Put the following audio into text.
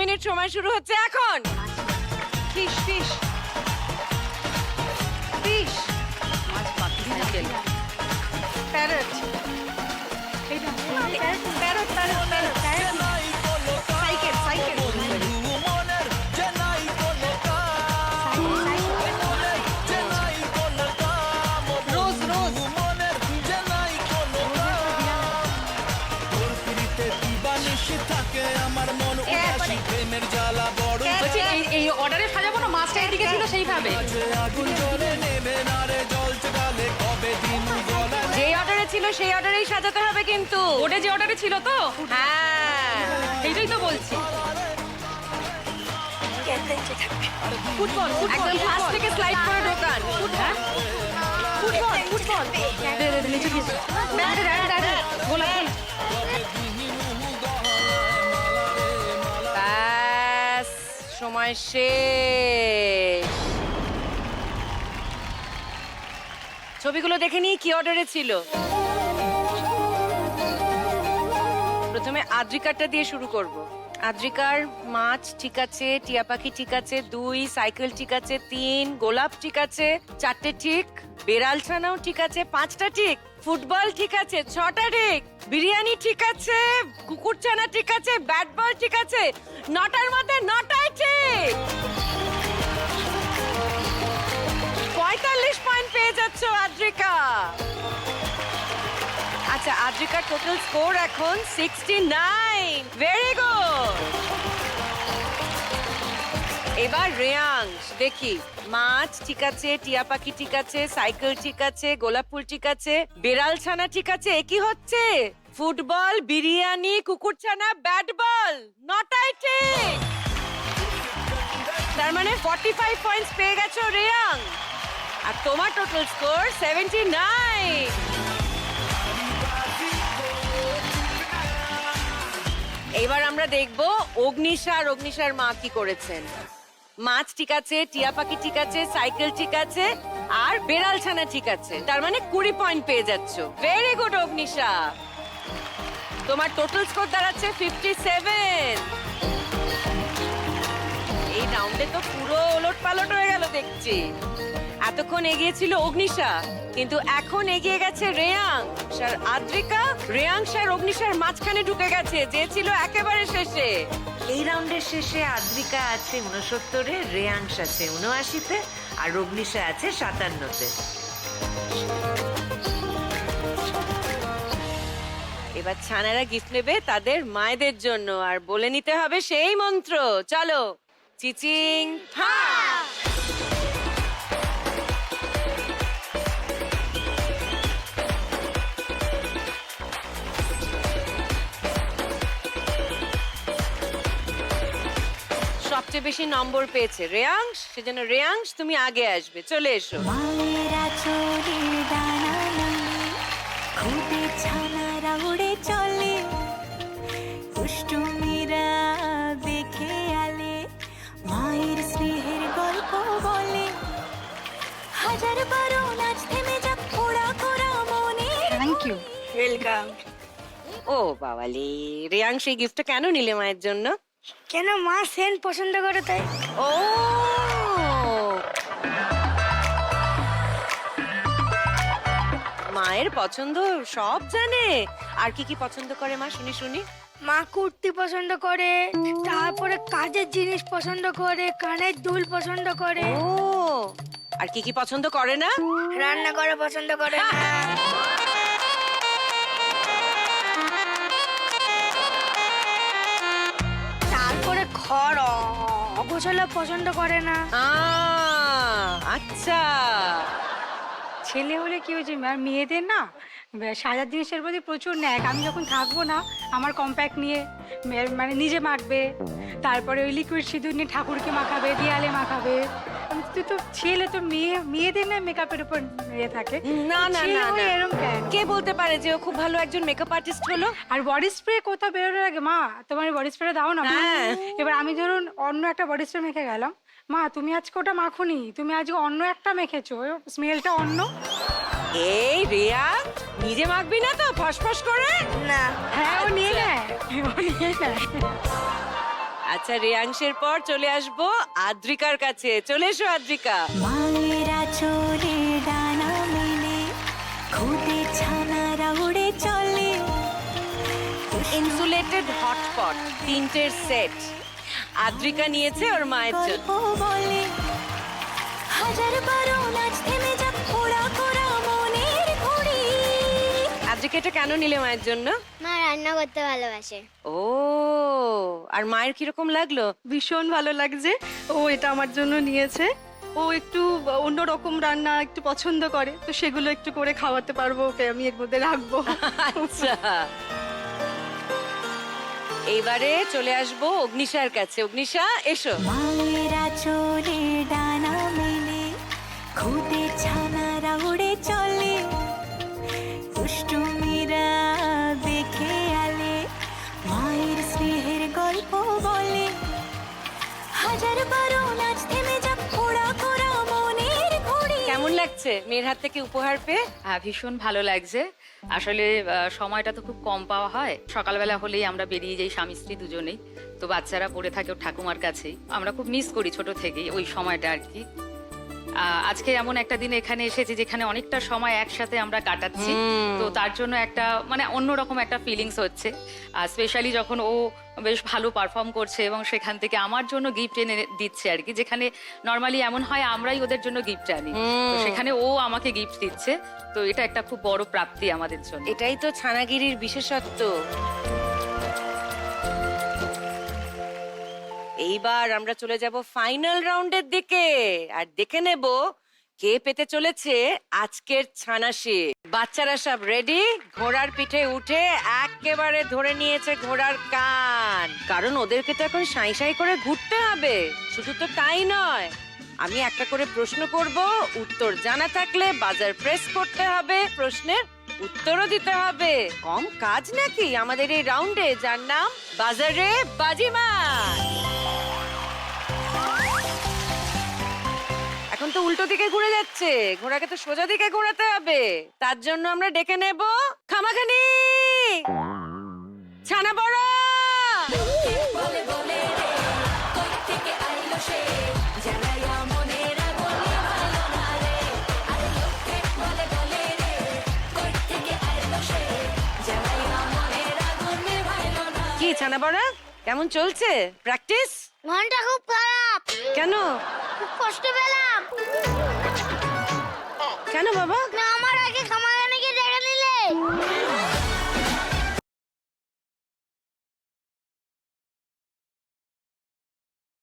Minute সময় শুরু হচ্ছে এখন। ফিশ ফিশ ফিশ মাছ পাখি সাইকেল প্যারট এইটা parrot parrot parrot parrot cycle cycle রোজ রোজ বলছি এই অর্ডারে সাজাবো না, মাছটা এদিকে ছিল সেইভাবে। যে অর্ডারে ছিল সেই অর্ডারেই সাজাতে হবে কিন্তু। ওটা যে অর্ডারে ছিল তো, হ্যাঁ এইটাই তো বলছি। ফুটবল একদম ফার্স্ট থেকে স্লাইড করে ঢোকান। হ্যাঁ ফুটবল ফুটবল দে দে দে, নিচে গিয়ে গোলাপ ব্যাস সময় শেষ। ছবিগুলো দেখে নিই কি অর্ডারে ছিল। প্রথমে আদ্রিকারটা দিয়ে শুরু করব। আদ্রিকার মাছ ঠিক আছে, টিয়া পাখি ঠিক আছে, 2 সাইকেল ঠিক আছে, 3 গোলাপ ঠিক আছে, 4টে ঠিক, বেড়াল ছানাও ঠিক আছে, 5টা ঠিক, ফুটবল ঠিক আছে, 6টা ঠিক, বিরিয়ানি ঠিক আছে, কুকুর ছানা ঠিক আছে, ব্যাট বল ঠিক আছে, 9টার মধ্যে 9টাই ঠিক। 45 পয়েন্ট পেয়ে যাচ্ছ আদ্রিকা। আচ্ছা, আদ্রিকার টোটাল স্কোর এখন 69। Very good. এবার রেয়াংশ দেখি। মাছ ঠিক আছে, টিয়া পাখি ঠিক আছে, সাইকেল ঠিক আছে, গোলাপ ফুল ঠিক আছে, বেড়াল ছানা ঠিক আছে। একই হচ্ছে ফুটবল, বিরিয়ানি, কুকুর ছানা, ব্যাট বল, 9টাই ঠিক। তার মানে 45 পয়েন্টস পেয়ে গেছো রেয়াং। আর তোমার টোটাল স্কোর 79। এবার আমরা দেখব অগ্নিশা আর অগ্নিশার মা কি করেছেন। মাছ ঠিক আছে, টিয়া পাখি ঠিক আছে, সাইকেল ঠিক আছে, আর বেড়াল ছানা ঠিক আছে। তার মানে 20 পয়েন্ট পেয়ে যাচ্ছ। Very good Agnisha. তোমার টোটাল স্কোর দাঁড়াচ্ছে 57। এই রাউন্ডে তো পুরো ওলট পালট হয়ে গেল দেখছি। এতক্ষণ এগিয়েছিল অগ্নিশা, কিন্তু এখন এগিয়ে গেছে রেয়াংশ আর আদ্রিকা। রেয়াংশ আর অগ্নিশার মাঝখানে ঢুকে গেছে, যে ছিল একেবারে শেষে। এই রাউন্ডের শেষে আদ্রিকা আছে 69-এ, রেয়াংশ আছে 79-তে, আর অগ্নিশা আছে 57-তে। এবার ছানারা গিফট নেবে তাদের মায়েদের জন্য, আর বলে নিতে হবে সেই মন্ত্র। চলো, চিচিং হা। সবচেয়ে বেশি নম্বর পেয়েছে রেয়াংশ, সেজন্য রেয়াংশ তুমি আগে আসবে। চলে এসো। মায়েরা চোরের ডানা নামে, খুদে ছানারা উড়ে চলে, দুষ্টুমিরা দেখে আলে, মায়ের স্নেহের গল্প বলে, হাজার বারো নাচ থেমে যাক, ওরা করা মনে। Thank you welcome. ও বাবালি, রেয়াংশ এই গিফটটা কেন নিলে মায়ের জন্য? কেন মা সেন্ট পছন্দ করে তাই। ও মায়ের পছন্দ সব জানে। আর কি কি পছন্দ করে মা, শুনি শুনি। মা কুর্তি পছন্দ করে, তারপরে কাজের জিনিস পছন্দ করে, কানের দুল পছন্দ করে। ও আর কি কি পছন্দ করে না? রান্না করা পছন্দ করে না। তারপরে ঘর অগোছালো পছন্দ করে না। আচ্ছা, ছেলে হলে কি হয়েছে, আর মেয়েদের না সাজার জিনিসের প্রতি প্রচুর ন্যাক। আমি যখন থাকবো না, আমার কম্প্যাক্ট নিয়ে মানে নিজে মাখবে, তারপরে ওই লিকুইড সিঁদুর নিয়ে ঠাকুরকে মাখাবে, দেয়ালে মাখাবে। তুই তো ছেলে, তো মেয়েদের না মেকআপের উপর ইয়ে থাকে। না না ছেলে না হলে না। এরকম কেন? কে বলতে পারে যে ও খুব ভালো একজন মেকআপ আর্টিস্ট হলো? আর বডি স্প্রে কোথাও বেরোনোর আগে, মা তোমার বডি স্প্রে দাও না। হ্যাঁ। এবার আমি ধরুন অন্য একটা বডি স্প্রে মেখে গেলাম, মা তুমি আজকে ওটা মাখুনি, তুমি আজকে অন্য একটা মেখেছো, স্মেলটা অন্য। এই রিয়া, নিজে মাখবি না তো ফসফস করে? না, হ্যাঁ ও নিয়ে নেয়, ও নিয়ে নেয়। আচ্ছা, রেয়াংশের পর চলে আসবো আদ্রিকার কাছে। চলে এসো আদ্রিকা। মায়েরা চলে ডানা মেলে খুদে ছানারা উড়ে চলে ইনসুলেটেড হটপট 3টের সেট আদ্রিকা নিয়েছে ওর মায়ের জন্য। গল্প বলে হাজার বারো নাচ থেমে যাক ওরা করা মনের ঘুড়ি। আদ্রিকা এটা কেন নিলে মায়ের জন্য? মা রান্না করতে ভালোবাসে। ও, আর মায়ের কিরকম লাগলো? ভীষণ ভালো লাগছে। ও এটা আমার জন্য নিয়েছে। ও একটু অন্যরকম রান্না একটু পছন্দ করে, তো সেগুলো একটু করে খাওয়াতে পারবো ওকে, আমি এর মধ্যে রাখবো। আচ্ছা, এইবারে চলে আসবো অগ্নিশার কাছে। অগ্নিশা, এসো। মায়েরা চলে ডানা মেলে খুদে ছানারা উড়ে চলে দুষ্টুমিরা দেখে আলে মায়ের স্নেহের গল্প বলে হাজার বারো নাচ থেমে যাক ওরা করা মনের ঘুড়ি। কেমন লাগছে মেয়ের হাত থেকে উপহার পেয়ে? হ্যাঁ, ভীষণ ভালো লাগছে। আসলে সময়টা তো খুব কম পাওয়া হয়। সকালবেলা হলেই আমরা বেরিয়ে যাই স্বামী স্ত্রী দুজনেই, তো বাচ্চারা পড়ে থাকে ওর ঠাকুমার কাছেই। আমরা খুব মিস করি ছোট থেকেই ওই সময়টা আর কি। আজকে এমন একটা দিন এখানে এসেছি যেখানে অনেকটা সময় একসাথে আমরা কাটাচ্ছি, তো তার জন্য একটা মানে অন্যরকম একটা ফিলিংস হচ্ছে। আর স্পেশালি যখন ও বেশ ভালো পারফর্ম করছে এবং সেখান থেকে আমার জন্য গিফট এনে দিচ্ছে আর কি, যেখানে নর্মালি এমন হয় আমরাই ওদের জন্য গিফট আনি, তো সেখানে ও আমাকে গিফট দিচ্ছে, তো এটা একটা খুব বড় প্রাপ্তি আমাদের জন্য। এটাই তো ছানাগিরির বিশেষত্ব। এইবার আমরা চলে যাব ফাইনাল রাউন্ডের দিকে আর দেখে নেব কে পেতে চলেছে আজকের ছানাশি। বাচ্চারা সব রেডি, ঘোড়ার পিঠে উঠে একেবারে ধরে নিয়েছে ঘোড়ার কান, কারণ ওদেরকে তো এখন সাই সাই করে ঘুরতে হবে। শুধু তো তাই নয়, আমি একটা করে প্রশ্ন করব, উত্তর জানা থাকলে বাজার প্রেস করতে হবে, প্রশ্নের উত্তরও দিতে হবে। কম কাজ নাকি আমাদের এই রাউন্ডে, যার নাম বাজারে বাজিমাত। এখন তো উল্টো দিকে ঘুরে যাচ্ছে, ঘোড়াকে তো সোজা দিকে ঘোরাতে হবে। তার জন্য আমরা ডেকে নেব খামাখানি ছানা বড়। কি ছানা বড়, কেমন চলছে প্র্যাকটিস? মনটা খুব খারাপ। কেন? খুব কষ্ট পেলাম। কেন বাবা?